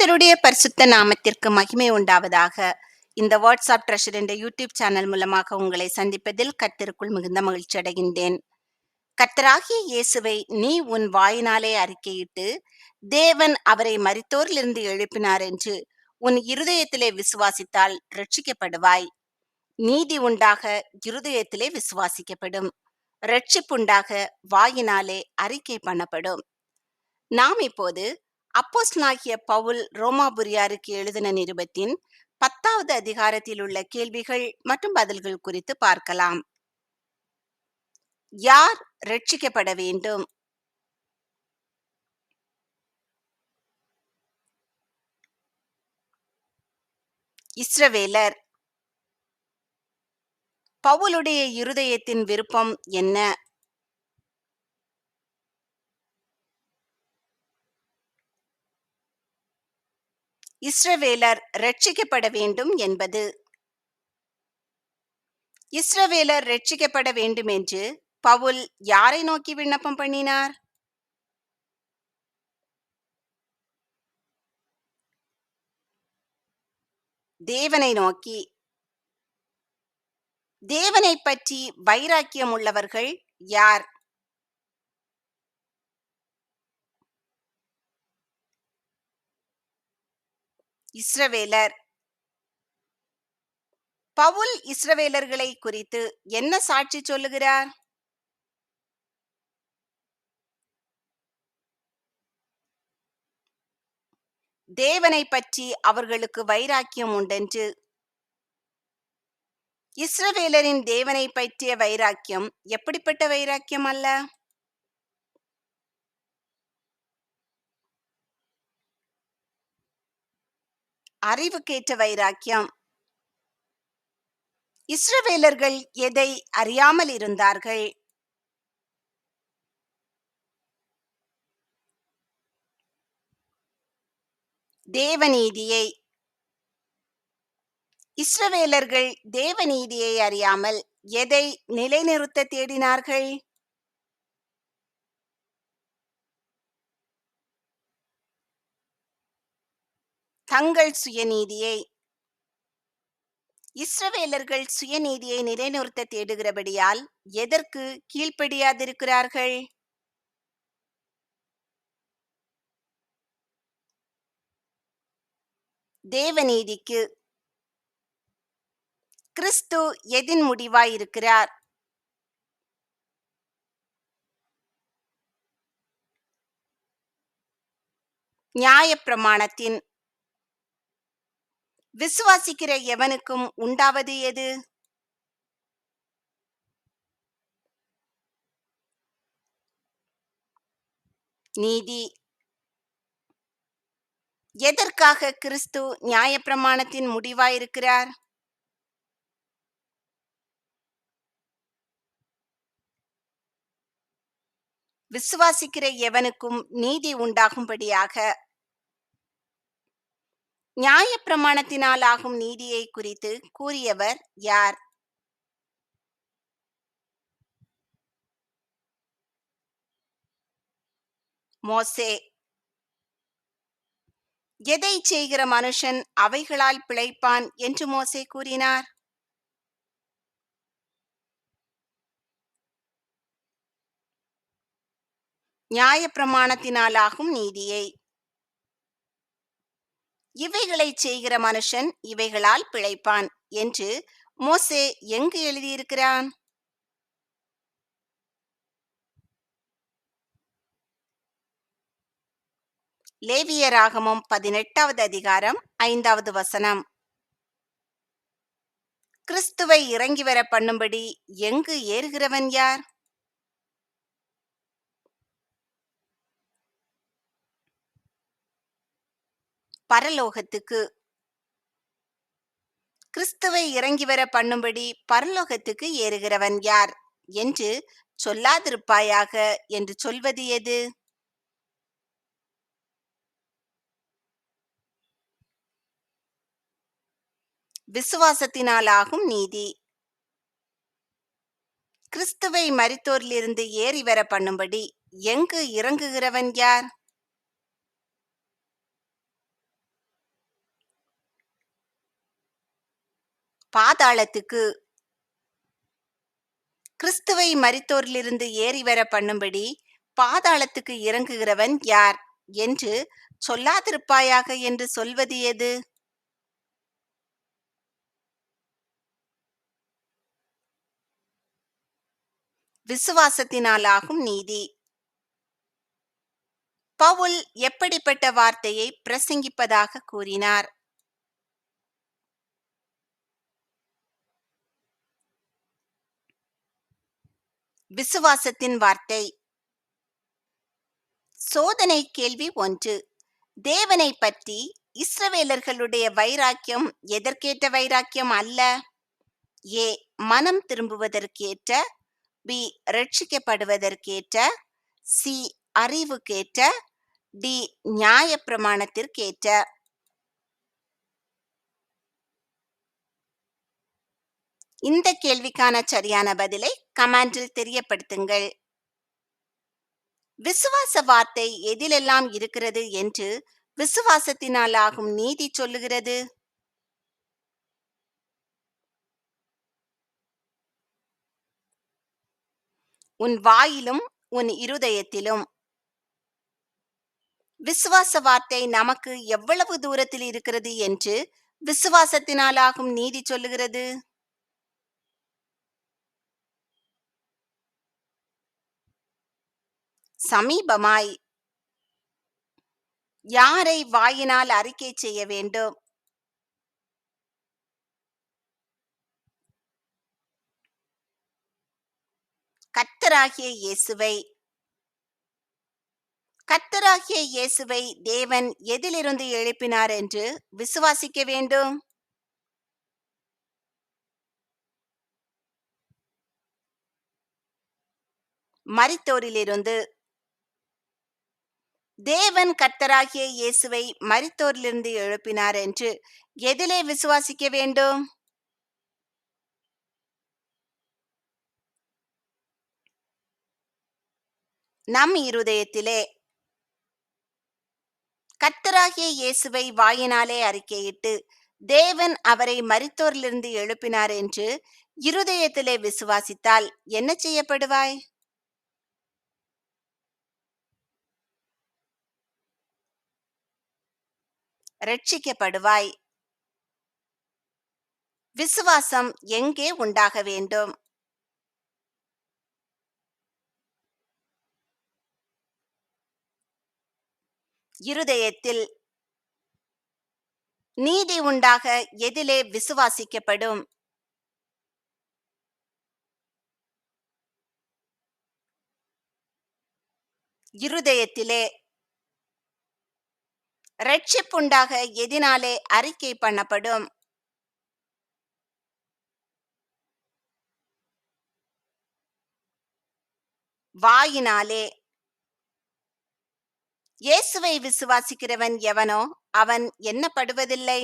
கர்த்தருடைய பரிசுத்த நாமத்திற்கு மகிமை உண்டாவதாக. இந்த வாட்ஸ்அப் ட்ரெஷர் என்ற யூடியூப் சேனல் மூலமாக உங்களை சந்திப்பதில் கர்த்தருக்குள் மிகுந்த மகிழ்ச்சி அடைகின்றேன். கர்த்தராகிய இயேசுவை நீ உன் வாயினாலே அறிக்கையிட்டு, தேவன் அவரை மரித்தோரிலிருந்து எழுப்பினார் என்று உன் இருதயத்திலே விசுவாசித்தால் ரட்சிக்கப்படுவாய். நீதி உண்டாக இருதயத்திலே விசுவாசிக்கப்படும், ரட்சிப்புண்டாக வாயினாலே அறிக்கை பண்ணப்படும். நாம் இப்போது அப்போஸ்தலனாகிய பவுல் ரோமாபுரியாருக்கு எழுதின நிருபத்தின் 10வது அதிகாரத்தில் உள்ள கேள்விகள் மற்றும் பதில்கள் குறித்து பார்க்கலாம். யார் ரட்சிக்கப்பட வேண்டும்? இஸ்ரவேலர். பவுலுடைய இருதயத்தின் விருப்பம் என்ன? இஸ்ரவேலர் ரட்சிக்கப்பட வேண்டும் என்பது. இஸ்ரவேலர் ரட்சிக்கப்பட வேண்டும் என்று பவுல் யாரை நோக்கி விண்ணப்பம் பண்ணினார்? தேவனை நோக்கி. தேவனை பற்றி வைராக்கியம் உள்ளவர்கள் யார்? இஸ்ரவேலர். பவுல் இஸ்ரவேலர்களை குறித்து என்ன சாட்சி சொல்லுகிறார்? தேவனை பற்றி அவர்களுக்கு வைராக்கியம் உண்டென்று. இஸ்ரவேலரின் தேவனை பற்றிய வைராக்கியம் எப்படிப்பட்ட வைராக்கியம் அல்ல? அறிவுக்கேற்ற வைராக்கியம். இஸ்ரவேலர்கள் எதை அறியாமல் இருந்தார்கள்? தேவநீதியை. இஸ்ரவேலர்கள் தேவநீதியை அறியாமல் எதை நிலைநிறுத்த தேடினார்கள்? தங்கள் சுயநீதியை. இஸ்ரவேலர்கள் சுயநீதியை நிலைநிறுத்த தேடுகிறபடியால் எதற்கு கீழ்ப்படியாதிருக்கிறார்கள்? தேவநீதிக்கு. கிறிஸ்து எதின் முடிவாயிருக்கிறார்? நியாயப்பிரமாணத்தின். விசுவாசிக்கிற எவனுக்கும் உண்டாவது எது? நீதி. எதற்காக கிறிஸ்து நியாயப்பிரமாணத்தின் முடிவாயிருக்கிறார்? விசுவாசிக்கிற எவனுக்கும் நீதி உண்டாகும்படியாக. நியாயப்பிரமாணத்தினால் ஆகும் நீதியை குறித்து கூறியவர் யார்? மோசே. எதை செய்கிற மனுஷன் அவைகளால் பிழைப்பான் என்று மோசே கூறினார்? நியாயப்பிரமாணத்தினாலாகும் நீதியை. இவைகளை செய்கிற மனுஷன் இவைகளால் பிழைப்பான் என்று மோசே எங்கு எழுதியிருக்கிறான்? லேவியராகமம் 18வது அதிகாரம் 5வது வசனம். கிறிஸ்துவை இறங்கி வர பண்ணும்படி எங்கு ஏறுகிறவன் யார்? பரலோகத்துக்கு. கிறிஸ்துவை இறங்கி வர பண்ணும்படி பரலோகத்துக்கு ஏறுகிறவன் யார் என்று சொல்லாதிருப்பாயாக என்று சொல்வது எது? விசுவாசத்தினாலாகும் நீதி. கிறிஸ்துவை மரித்தோரிலிருந்து ஏறி வர பண்ணும்படி எங்கு இறங்குகிறவன் யார்? பாதாளத்துக்கு கிறிஸ்துவை மரித்தோரிலிருந்து ஏறி வர பண்ணும்படி பாதாளத்துக்கு இறங்குகிறவன் யார் என்று சொல்லாதிருப்பாயாக என்று சொல்வது எது? விசுவாசத்தினாலாகும் நீதி. பவுல் எப்படிப்பட்ட வார்த்தையை பிரசங்கிப்பதாக கூறினார்? விசுவாசத்தின் வார்த்தை. சோதனை கேள்வி 1. தேவனை பற்றி இஸ்ரவேலர்களுடைய வைராக்கியம் எதற்கேற்ற வைராக்கியம் அல்ல? ஏ. மனம் திரும்புவதற்கேற்ற. பி. ரட்சிக்கப்படுவதற்கேற்ற. சி. அறிவுக்கேற்ற. டி. நியாயப்பிரமாணத்திற்கேற்ற. இந்த கேள்விக்கான சரியான பதிலை கமெண்டில் தெரியப்படுத்துங்கள். விசுவாச வார்த்தை எதிலெல்லாம் இருக்கிறது என்று விசுவாசத்தினால் ஆகும் நீதி சொல்லுகிறது? உன் வாயிலும் உன் இருதயத்திலும். விசுவாச வார்த்தை நமக்கு எவ்வளவு தூரத்தில் இருக்கிறது என்று விசுவாசத்தினால் ஆகும் நீதி சொல்லுகிறது? சமீபமாய். யாரை வாயினால் அறிக்கை செய்ய வேண்டும்? கர்த்தராகிய இயேசுவை. கர்த்தராகிய இயேசுவை தேவன் எதிலிருந்து எழுப்பினார் என்று விசுவாசிக்க வேண்டும்? மரித்தோரிலிருந்து. தேவன் கர்த்தராகிய இயேசுவை மரித்தோரிலிருந்து எழுப்பினார் என்று எதிலே விசுவாசிக்க வேண்டும்? நம் இருதயத்திலே. கர்த்தராகிய இயேசுவை வாயினாலே அறிக்கையிட்டு தேவன் அவரை மரித்தோரிலிருந்து எழுப்பினார் என்று இருதயத்திலே விசுவாசித்தால் என்ன செய்யப்படுவாய்? ரட்சிக்கப்படுவாய். விசுவாசம் எங்கே உண்டாக வேண்டும்? இருதயத்தில். நீதி உண்டாக எதிலே விசுவாசிக்கப்படும்? இருதயத்திலே. ரட்சிப்புண்டாக எதினாலே அறிக்கை பண்ணப்படும்? வாயினாலே. இயேசுவை விசுவாசிக்கிறவன் எவனோ அவன் எண்ணப்படுவதில்லை.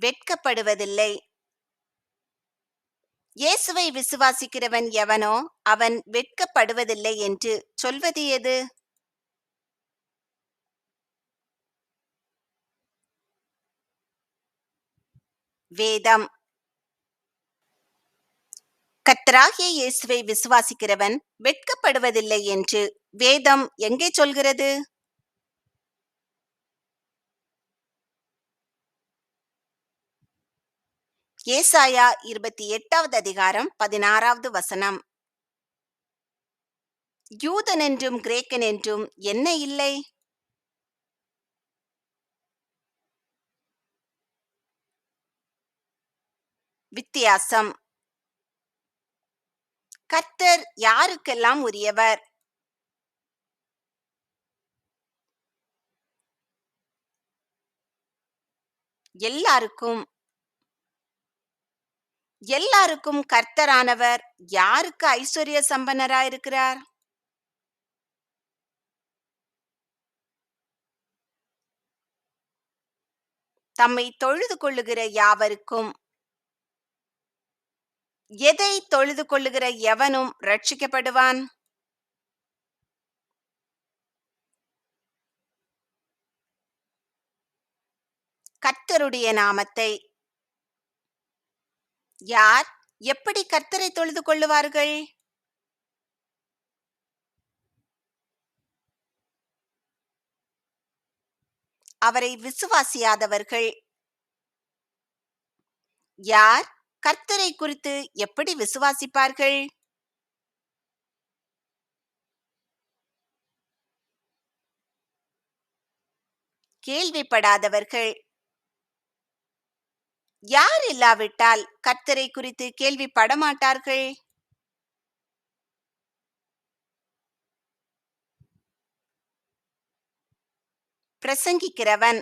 வெட்கப்படுவதில்லை. இயேசுவை விசுவாசிக்கிறவன் எவனோ அவன் வெட்கப்படுவதில்லை என்று சொல்வது எது? வேதம். கர்த்தராகிய இயேசுவை விசுவாசிக்கிறவன் வெட்கப்படுவதில்லை என்று வேதம் எங்கே சொல்கிறது? ஏசாயா 28வது அதிகாரம் 16வது வசனம். யூதன் என்றும் கிரேக்கன் என்றும் என்ன இல்லை? வித்தியாசம். கர்த்தர் யாருக்கெல்லாம் உரியவர்? எல்லாருக்கும். எல்லாருக்கும் கர்த்தரானவர் யாருக்கு ஐஸ்வர்ய சம்பன்னராயிருக்கிறார்? தம்மை தொழுது கொள்ளுகிற யாவருக்கும். எதை தொழுது கொள்ளுகிற எவனும் ரட்சிக்கப்படுவான். கர்த்தருடைய நாமத்தை. யார் எப்படி கர்த்தரை தொழுது கொள்ளுவார்கள்? அவரை விசுவாசியாதவர்கள். யார் கர்த்தரை குறித்து எப்படி விசுவாசிப்பார்கள்? கேள்விப்படாதவர்கள். யார் இல்லாவிட்டால் கர்த்தரை குறித்து கேள்விப்பட மாட்டார்கள்? பிரசங்கிக்கிறவன்.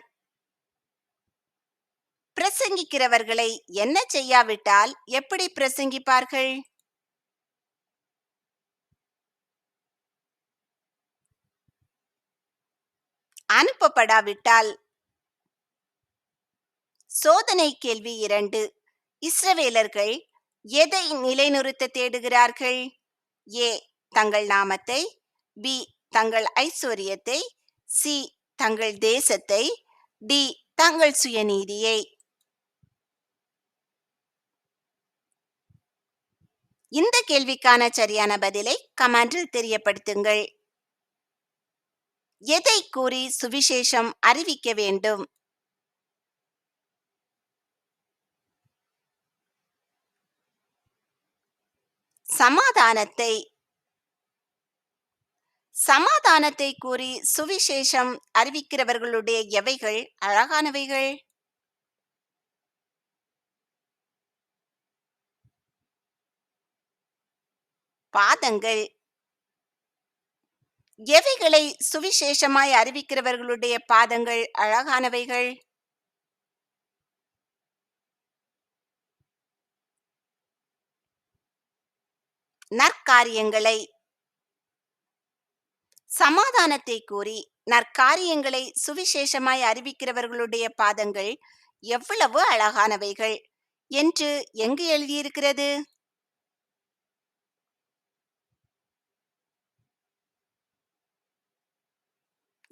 பிரசங்கிக்கிறவர்களை என்ன செய்யாவிட்டால் எப்படி பிரசங்கிப்பார்கள்? அனுப்பப்படாவிட்டால். சோதனை கேள்வி 2. இஸ்ரவேலர்கள் எதை நிலைநிறுத்த தேடுகிறார்கள்? ஏ தங்கள் நாமத்தை, பி தங்கள் ஐஸ்வர்யத்தை, சி தங்கள் தேசத்தை, டி தங்கள் சுயநீதியை. இந்த கேள்விக்கான சரியான பதிலை கமெண்டில் தெரியப்படுத்துங்கள். எதை கூறி சுவிசேஷம் அறிவிக்க வேண்டும்? சமாதானத்தை. சமாதானத்தை கூறி சுவிசேஷம் அறிவிக்கிறவர்களுடைய எவைகள் அழகானவைகள்? பாதங்கள். எவைகளை சுவிசேஷமாய் அறிவிக்கிறவர்களுடைய பாதங்கள் அழகானவைகள்? நற்காரியங்களை. சமாதானத்தை கூறி நற்காரியங்களை சுவிசேஷமாய் அறிவிக்கிறவர்களுடைய பாதங்கள் எவ்வளவு அழகானவைகள் என்று எங்கு எழுதியிருக்கிறது?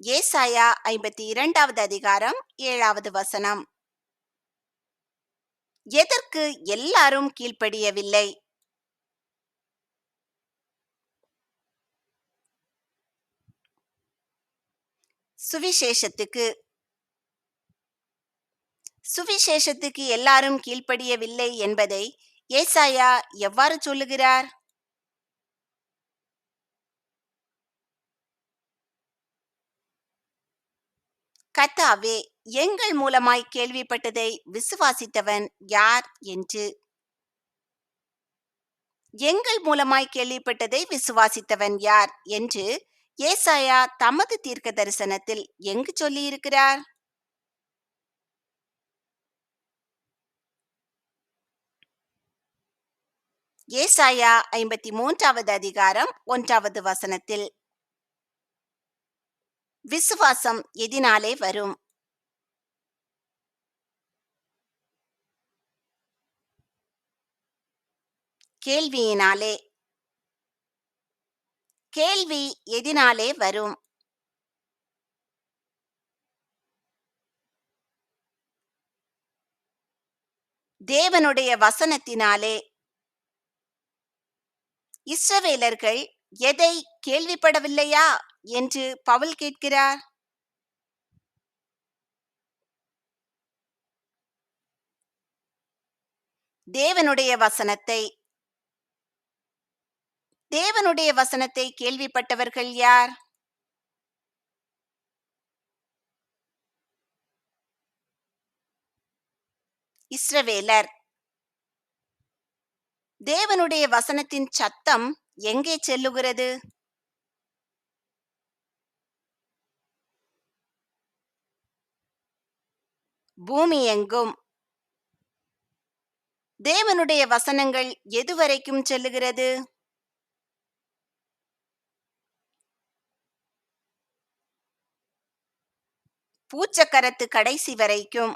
ஏசாயா 52வது அதிகாரம் 7வது வசனம். எதற்கு எல்லாரும் கீழ்ப்படியவில்லை? சுவிசேஷத்துக்கு. சுவிசேஷத்துக்கு எல்லாரும் கீழ்ப்படியவில்லை என்பதை ஏசாயா எவ்வாறு சொல்லுகிறார்? கர்த்தாவே, எங்கள் மூலமாய் கேள்விப்பட்டதை விசுவாசித்தவன் யார் என்று. எங்கள் மூலமாய் கேள்விப்பட்டதை விசுவாசித்தவன் யார் என்று ஏசாயா தமது தீர்க்க தரிசனத்தில் எங்கு சொல்லியிருக்கிறார்? ஏசாயா 53வது அதிகாரம் 1வது வசனத்தில். விசுவாசம் எதினாலே வரும்? கேள்வியினாலே. கேள்வி எதினாலே வரும்? தேவனுடைய வசனத்தினாலே. இஸ்ரவேலர்கள் எதை கேள்விப்படவில்லையா என்று பவுல் கேட்கிறார்? தேவனுடைய வசனத்தை. தேவனுடைய வசனத்தை கேள்விப்பட்டவர்கள் யார்? இஸ்ரவேலர். தேவனுடைய வசனத்தின் சத்தம் எங்கே செல்லுகிறது? பூமி எங்கும். தேவனுடைய வசனங்கள் எதுவரைக்கும் செல்லுகிறது? பூச்சக்கரத்து கடைசி வரைக்கும்.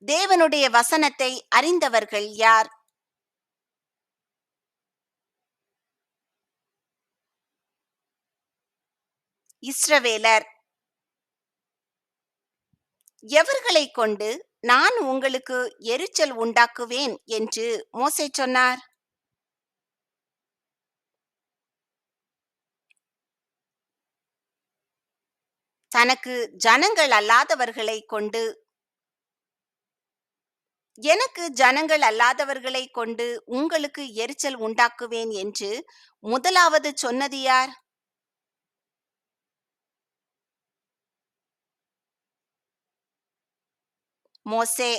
தேவனுடைய வசனத்தை அறிந்தவர்கள் யார்? இஸ்ரவேலர். எவர்களைக் கொண்டு நான் உங்களுக்கு எரிச்சல் உண்டாக்குவேன் என்று மோசே சொன்னார்? தனக்கு ஜனங்கள் அல்லாதவர்களைக் கொண்டு, எனக்கு ஜனங்கள் அல்லாதவர்களைக் கொண்டு உங்களுக்கு எரிச்சல் உண்டாக்குவேன் என்று முதலாவது சொன்னது யார்? மோசே.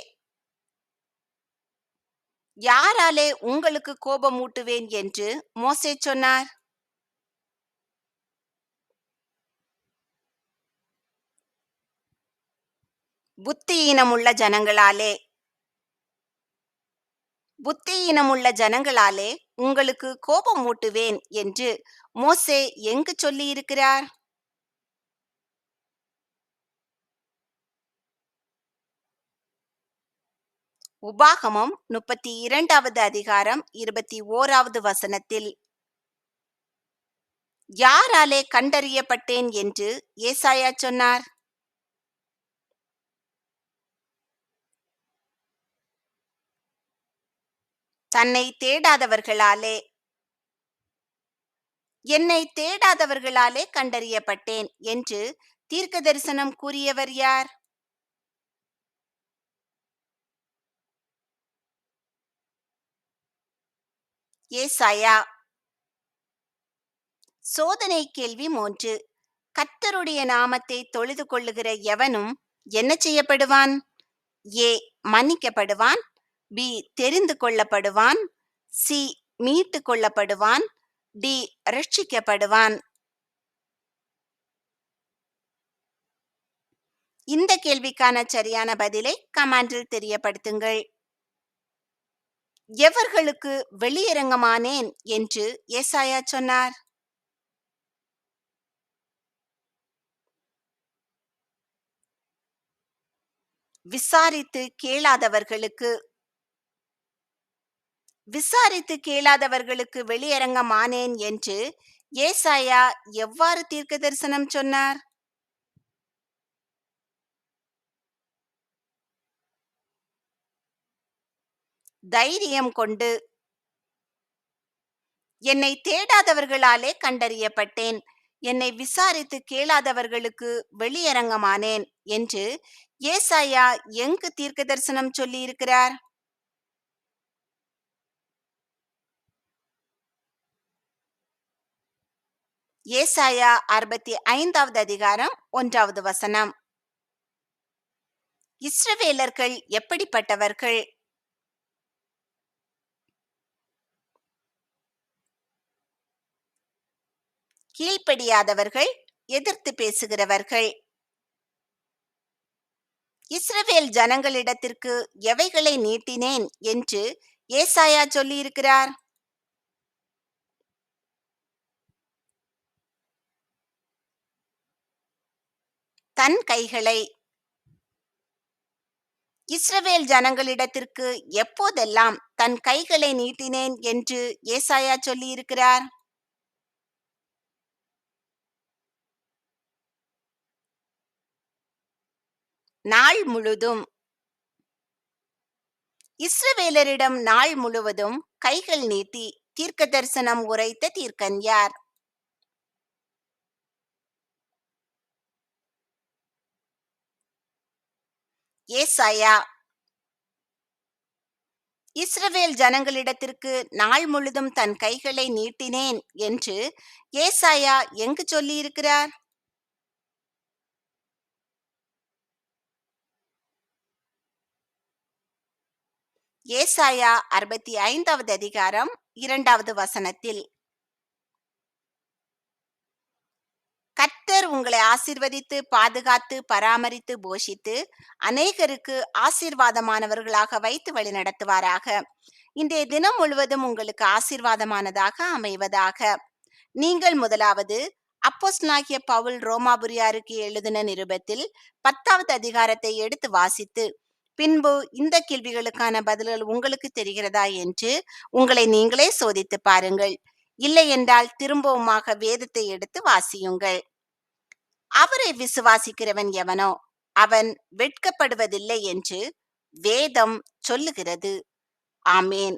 யாராலே உங்களுக்கு கோபமூட்டுவேன் என்று மோசே சொன்னார்? புத்தியீனமுள்ள ஜனங்களாலே. புத்தியீனமுள்ள ஜனங்களாலே உங்களுக்கு கோபமூட்டுவேன் என்று மோசே எங்கு சொல்லியிருக்கிறார்? உபாகமம் 32வது அதிகாரம் 21வது வசனத்தில். யாராலே கண்டறியப்பட்டேன் என்று ஏசாயா சொன்னார்? தன்னை தேடாதவர்களாலே. என்னை தேடாதவர்களாலே கண்டறியப்பட்டேன் என்று தீர்க்க தரிசனம் கூறியவர் யார்? ஏசாயா. சோதனை கேள்வி 3. கர்த்தருடைய நாமத்தை தொழுது கொள்ளுகிற எவனும் என்ன செய்யப்படுவான்? ஏ, மன்னிக்கப்படுவான். பி, தெரிந்து கொள்ளப்படுவான். சி, மீட்டு கொள்ளப்படுவான். டி, ரட்சிக்கப்படுவான். இந்த கேள்விக்கான சரியான பதிலை கமெண்டில் தெரியப்படுத்துங்கள். எவர்களுக்கு வெளியரங்கமானேன் என்று ஏசாயா சொன்னார்? விசாரித்து கேளாதவர்களுக்கு. விசாரித்து கேளாதவர்களுக்கு வெளியரங்கமானேன் என்று ஏசாயா எவ்வாறு தீர்க்க தரிசனம் சொன்னார்? தைரியம் கொண்டு. என்னை தேடாதவர்களாலே கண்டறியப்பட்டேன், என்னை விசாரித்து கேளாதவர்களுக்கு வெளியரங்கமானேன் என்று ஏசாயா எங்கு தீர்க்க தரிசனம் சொல்லியிருக்கிறார்? ஏசாயா 65வது அதிகாரம் 1வது வசனம். இஸ்ரவேலர்கள் எப்படிப்பட்டவர்கள்? கீழ்ப்படியாதவர்கள், எதிர்த்து பேசுகிறவர்கள். இஸ்ரவேல் ஜனங்களிடத்திற்கு எவைகளை நீட்டினேன் என்று ஏசாயா சொல்லியிருக்கிறார்? தன் கைகளை. இஸ்ரவேல் ஜனங்களிடத்திற்கு எப்போதெல்லாம் தன் கைகளை நீட்டினேன் என்று ஏசாயா சொல்லியிருக்கிறார்? நாள் முழுதும். இஸ்ரவேலரிடம் நாள் முழுவதும் கைகள் நீட்டி தீர்க்க தரிசனம் உரைத்த தீர்க்கன் யார்? ஏசாயா. இஸ்ரவேல் ஜனங்களிடத்திற்கு நாள் முழுதும் தன் கைகளை நீட்டினேன் என்று ஏசாயா எங்கு சொல்லியிருக்கிறார்? ஏசாயா 65வது அதிகாரம் 2வது வசனத்தில். கர்த்தர் உங்களை ஆசீர்வதித்து பாதுகாத்து பராமரித்து போஷித்து அநேகருக்கு ஆசீர்வாதமானவர்களாக வைத்து வழி நடத்துவாராக. இன்றைய தினம் முழுவதும் உங்களுக்கு ஆசீர்வாதமானதாக அமைவதாக. நீங்கள் முதலாவது அப்போஸ்தலனாகிய பவுல் ரோமாபுரியாருக்கு எழுதின நிருபத்தில் 10வது அதிகாரத்தை எடுத்து வாசித்து பின்பு இந்த கேள்விகளுக்கான பதில்கள் உங்களுக்கு தெரிகிறதா என்று உங்களை நீங்களே சோதித்து பாருங்கள். இல்லை என்றால் திரும்பவுமாக வேதத்தை எடுத்து வாசியுங்கள். அவரை விசுவாசிக்கிறவன் எவனோ அவன் வெட்கப்படுவதில்லை என்று வேதம் சொல்லுகிறது. ஆமேன்.